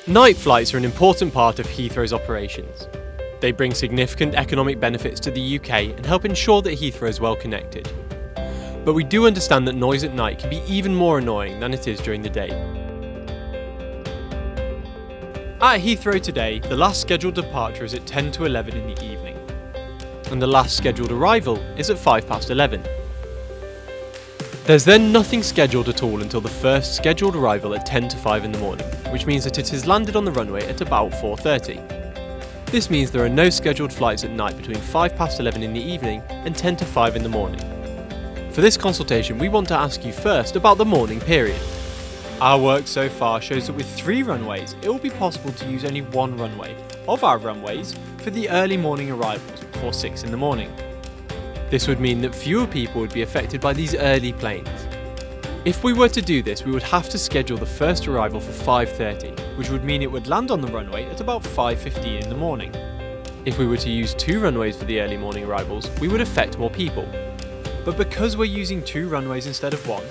Night flights are an important part of Heathrow's operations. They bring significant economic benefits to the UK and help ensure that Heathrow is well connected. But we do understand that noise at night can be even more annoying than it is during the day. At Heathrow today, the last scheduled departure is at 10 to 11 in the evening, and the last scheduled arrival is at 5 past 11. There's then nothing scheduled at all until the first scheduled arrival at 10 to 5 in the morning, which means that it has landed on the runway at about 4:30. This means there are no scheduled flights at night between 5 past 11 in the evening and 10 to 5 in the morning. For this consultation, we want to ask you first about the morning period. Our work so far shows that with 3 runways, it will be possible to use only 1 runway of our runways for the early morning arrivals before 6 in the morning. This would mean that fewer people would be affected by these early planes. If we were to do this, we would have to schedule the first arrival for 5:30, which would mean it would land on the runway at about 5:15 in the morning. If we were to use 2 runways for the early morning arrivals, we would affect more people. But because we're using 2 runways instead of 1,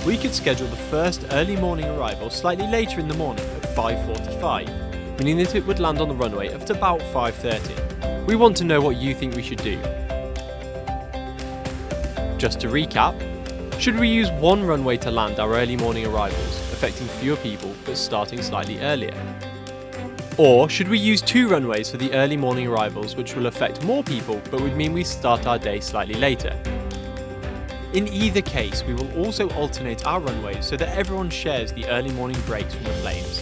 we could schedule the first early morning arrival slightly later in the morning at 5:45, meaning that it would land on the runway at about 5:30. We want to know what you think we should do. Just to recap, should we use 1 runway to land our early morning arrivals, affecting fewer people but starting slightly earlier? Or should we use 2 runways for the early morning arrivals, which will affect more people but would mean we start our day slightly later? In either case, we will also alternate our runways so that everyone shares the early morning breaks from the planes.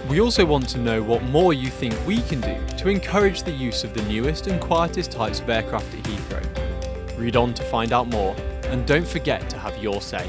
We also want to know what more you think we can do to encourage the use of the newest and quietest types of aircraft at Heathrow. Read on to find out more, and don't forget to have your say.